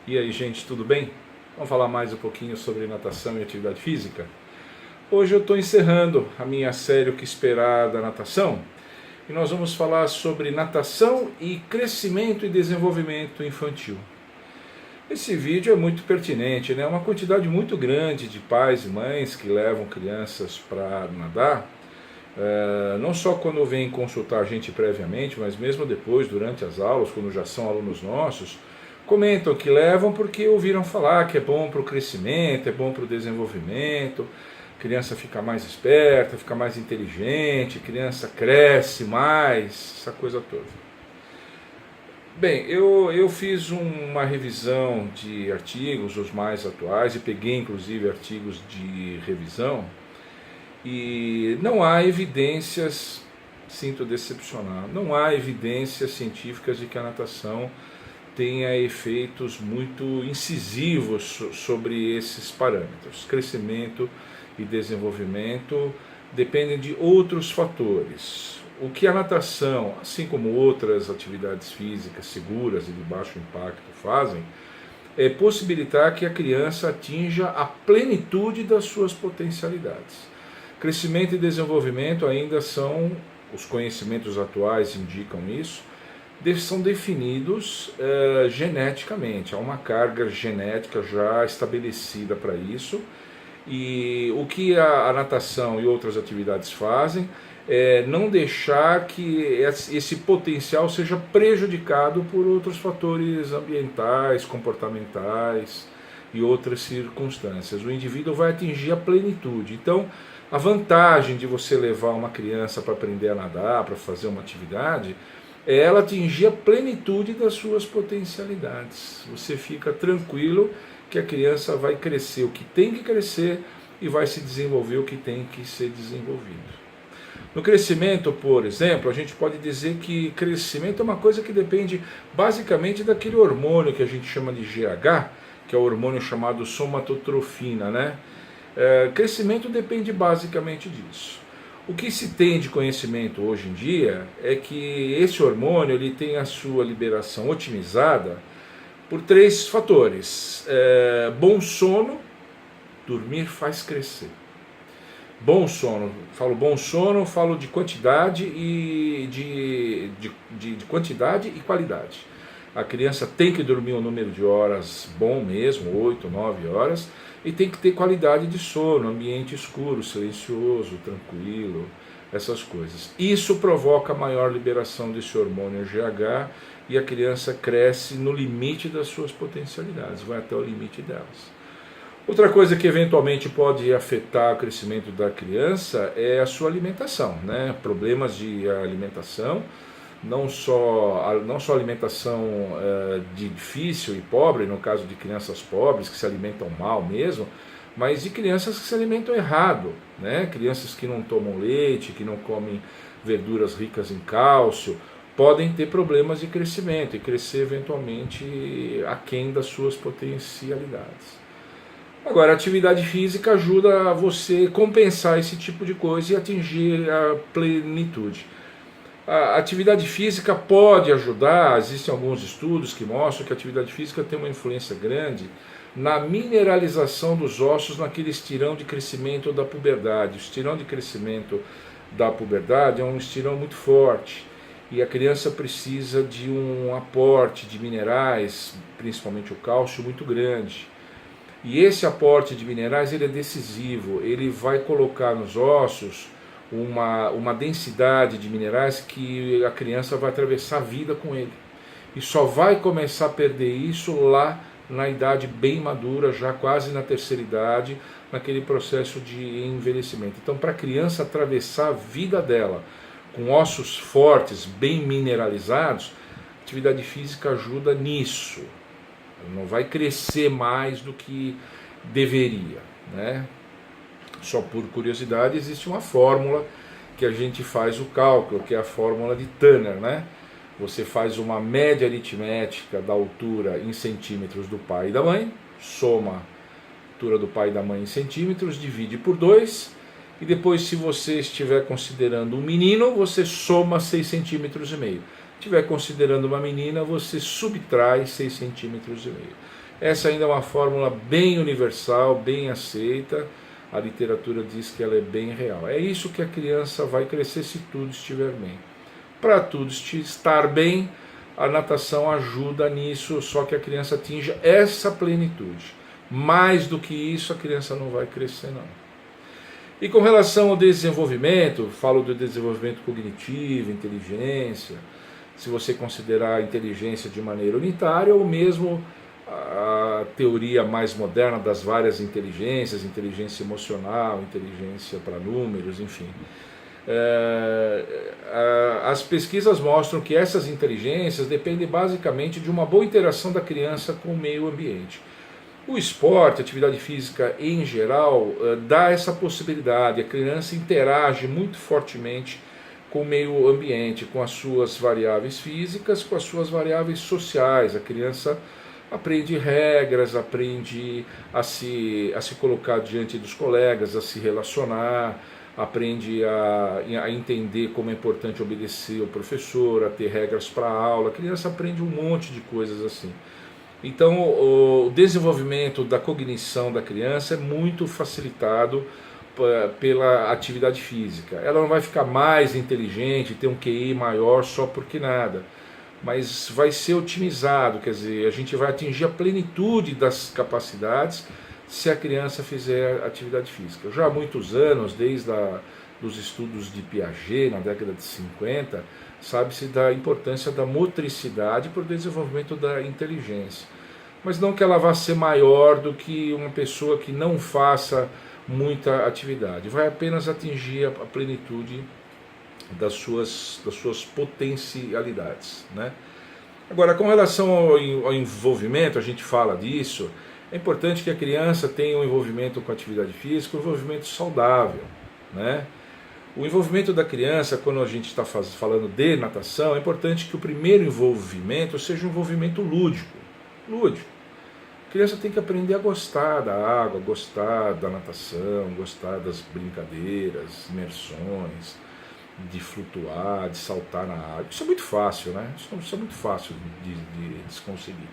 E aí, gente, tudo bem? Vamos falar mais um pouquinho sobre natação e atividade física? Hoje eu estou encerrando a minha série O que Esperar da Natação e nós vamos falar sobre natação e crescimento e desenvolvimento infantil. Esse vídeo é muito pertinente, né? Uma quantidade muito grande de pais e mães que levam crianças para nadar, não só quando vêm consultar a gente previamente, mas mesmo depois, durante as aulas, quando já são alunos nossos, comentam que levam porque ouviram falar que é bom para o crescimento, é bom para o desenvolvimento, a criança fica mais esperta, fica mais inteligente, a criança cresce mais, essa coisa toda. Bem, eu fiz uma revisão de artigos, os mais atuais, e peguei inclusive artigos de revisão, e não há evidências, sinto decepcionar, não há evidências científicas de que a natação tenha efeitos muito incisivos sobre esses parâmetros. Crescimento e desenvolvimento dependem de outros fatores. O que a natação, assim como outras atividades físicas seguras e de baixo impacto fazem, é possibilitar que a criança atinja a plenitude das suas potencialidades. Crescimento e desenvolvimento ainda são, os conhecimentos atuais indicam isso, são definidos geneticamente, há uma carga genética já estabelecida para isso, e o que a natação e outras atividades fazem é não deixar que esse potencial seja prejudicado por outros fatores ambientais, comportamentais e outras circunstâncias. O indivíduo vai atingir a plenitude. Então, a vantagem de você levar uma criança para aprender a nadar, para fazer uma atividade, é ela atingir a plenitude das suas potencialidades. Você fica tranquilo que a criança vai crescer o que tem que crescer e vai se desenvolver o que tem que ser desenvolvido. No crescimento, por exemplo, a gente pode dizer que crescimento é uma coisa que depende basicamente daquele hormônio que a gente chama de GH, que é o hormônio chamado somatotrofina, né? Crescimento depende basicamente disso. O que se tem de conhecimento hoje em dia é que esse hormônio ele tem a sua liberação otimizada por três fatores. Bom sono, dormir faz crescer. Bom sono, falo de quantidade e de quantidade e qualidade. A criança tem que dormir um número de horas bom mesmo, 8, 9 horas, e tem que ter qualidade de sono, ambiente escuro, silencioso, tranquilo, essas coisas. Isso provoca maior liberação desse hormônio GH e a criança cresce no limite das suas potencialidades, vai até o limite delas. Outra coisa que eventualmente pode afetar o crescimento da criança é a sua alimentação, né? Problemas de alimentação, não só alimentação difícil e pobre, no caso de crianças pobres que se alimentam mal mesmo, mas de crianças que se alimentam errado, né? Crianças que não tomam leite, que não comem verduras ricas em cálcio, podem ter problemas de crescimento e crescer eventualmente aquém das suas potencialidades. Agora, a atividade física ajuda a você compensar esse tipo de coisa e atingir a plenitude. A atividade física pode ajudar, existem alguns estudos que mostram que a atividade física tem uma influência grande na mineralização dos ossos naquele estirão de crescimento da puberdade. O estirão de crescimento da puberdade é um estirão muito forte e a criança precisa de um aporte de minerais, principalmente o cálcio, muito grande. E esse aporte de minerais ele é decisivo, ele vai colocar nos ossos uma densidade de minerais que a criança vai atravessar a vida com ele. E só vai começar a perder isso lá na idade bem madura, já quase na terceira idade, naquele processo de envelhecimento. Então, para a criança atravessar a vida dela com ossos fortes, bem mineralizados, a atividade física ajuda nisso. Não vai crescer mais do que deveria, né? Só por curiosidade, existe uma fórmula que a gente faz o cálculo, que é a fórmula de Tanner, né? Você faz uma média aritmética da altura em centímetros do pai e da mãe, soma a altura do pai e da mãe em centímetros, divide por 2, e depois, se você estiver considerando um menino, você soma 6,5 centímetros. Se estiver considerando uma menina, você subtrai 6,5 centímetros. Essa ainda é uma fórmula bem universal, bem aceita. A literatura diz que ela é bem real. É isso que a criança vai crescer se tudo estiver bem. Para tudo estar bem, a natação ajuda nisso, só que a criança atinja essa plenitude. Mais do que isso, a criança não vai crescer, não. E com relação ao desenvolvimento, falo do desenvolvimento cognitivo, inteligência, se você considerar a inteligência de maneira unitária, ou mesmo a teoria mais moderna das várias inteligências, inteligência emocional, inteligência para números, enfim. As pesquisas mostram que essas inteligências dependem basicamente de uma boa interação da criança com o meio ambiente. O esporte, a atividade física em geral, dá essa possibilidade. A criança interage muito fortemente com o meio ambiente, com as suas variáveis físicas, com as suas variáveis sociais. A criança aprende regras, aprende a se colocar diante dos colegas, a se relacionar, aprende a entender como é importante obedecer ao professor, a ter regras para a aula. A criança aprende um monte de coisas assim. Então, o desenvolvimento da cognição da criança é muito facilitado pela atividade física. Ela não vai ficar mais inteligente, ter um QI maior só porque nada, mas vai ser otimizado, quer dizer, a gente vai atingir a plenitude das capacidades se a criança fizer atividade física. Já há muitos anos, desde dos estudos de Piaget, na década de 50, sabe-se da importância da motricidade para o desenvolvimento da inteligência. Mas não que ela vá ser maior do que uma pessoa que não faça muita atividade. Vai apenas atingir a plenitude das suas potencialidades, né? Agora, com relação ao envolvimento, a gente fala disso, é importante que a criança tenha um envolvimento com a atividade física, um envolvimento saudável, né? O envolvimento da criança, quando a gente está falando de natação, é importante que o primeiro envolvimento seja um envolvimento lúdico. A criança tem que aprender a gostar da água, gostar da natação, gostar das brincadeiras, imersões, de flutuar, de saltar na água. Isso é muito fácil, né? Isso é muito fácil de se conseguir.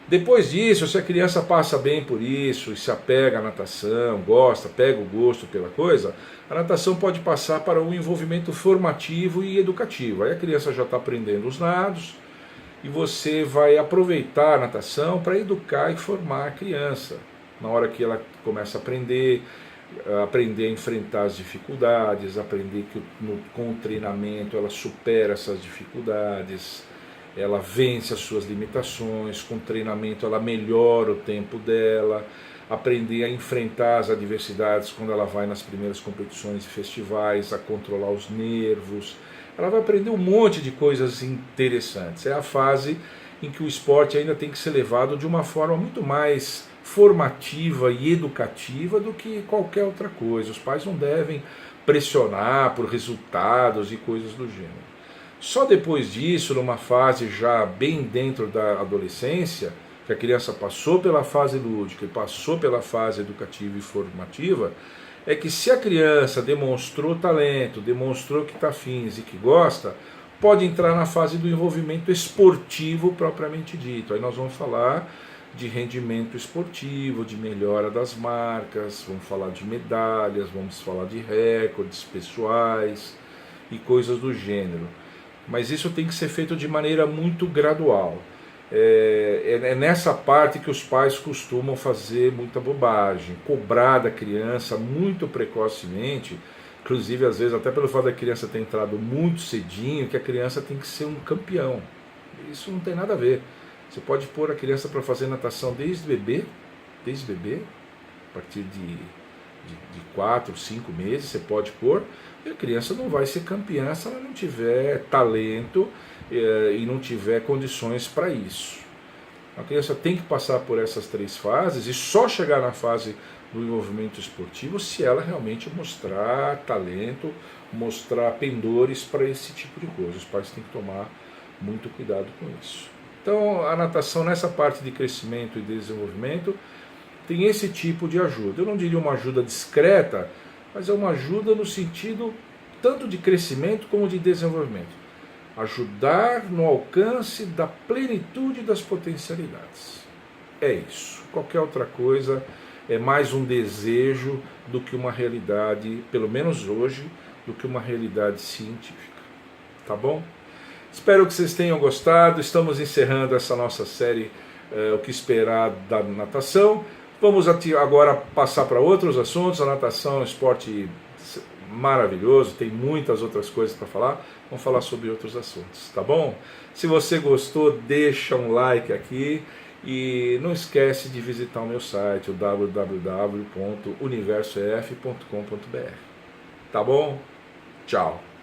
Depois disso, se a criança passa bem por isso e se apega à natação, gosta, pega o gosto pela coisa, a natação pode passar para um envolvimento formativo e educativo. Aí a criança já está aprendendo os nados e você vai aproveitar a natação para educar e formar a criança. Na hora que ela começa a aprender a enfrentar as dificuldades, aprender que com o treinamento ela supera essas dificuldades, ela vence as suas limitações, com treinamento ela melhora o tempo dela, aprender a enfrentar as adversidades quando ela vai nas primeiras competições e festivais, a controlar os nervos. Ela vai aprender um monte de coisas interessantes. É a fase em que o esporte ainda tem que ser levado de uma forma muito mais formativa e educativa do que qualquer outra coisa. Os pais não devem pressionar por resultados e coisas do gênero. Só depois disso, numa fase já bem dentro da adolescência, que a criança passou pela fase lúdica e passou pela fase educativa e formativa, é que se a criança demonstrou talento, demonstrou que está afim e que gosta, pode entrar na fase do envolvimento esportivo propriamente dito. Aí nós vamos falar de rendimento esportivo, de melhora das marcas, vamos falar de medalhas, vamos falar de recordes pessoais e coisas do gênero. Mas isso tem que ser feito de maneira muito gradual. É nessa parte que os pais costumam fazer muita bobagem, cobrar da criança muito precocemente, inclusive às vezes até pelo fato da criança ter entrado muito cedinho, que a criança tem que ser um campeão. Isso não tem nada a ver. Você pode pôr a criança para fazer natação desde bebê, a partir de 4, 5 meses, você pode pôr, e a criança não vai ser campeã se ela não tiver talento e não tiver condições para isso. A criança tem que passar por essas 3 fases e só chegar na fase do envolvimento esportivo se ela realmente mostrar talento, mostrar pendores para esse tipo de coisa. Os pais têm que tomar muito cuidado com isso. Então a natação nessa parte de crescimento e desenvolvimento tem esse tipo de ajuda. Eu não diria uma ajuda discreta, mas é uma ajuda no sentido tanto de crescimento como de desenvolvimento. Ajudar no alcance da plenitude das potencialidades. é isso. Qualquer outra coisa é mais um desejo do que uma realidade, pelo menos hoje, do que uma realidade científica. Tá bom? Espero que vocês tenham gostado. Estamos encerrando essa nossa série, O que Esperar da Natação. Vamos agora passar para outros assuntos. A natação é um esporte maravilhoso, tem muitas outras coisas para falar. Vamos falar sobre outros assuntos, tá bom? Se você gostou, deixa um like aqui e não esquece de visitar o meu site, o www.universoef.com.br. Tá bom? Tchau!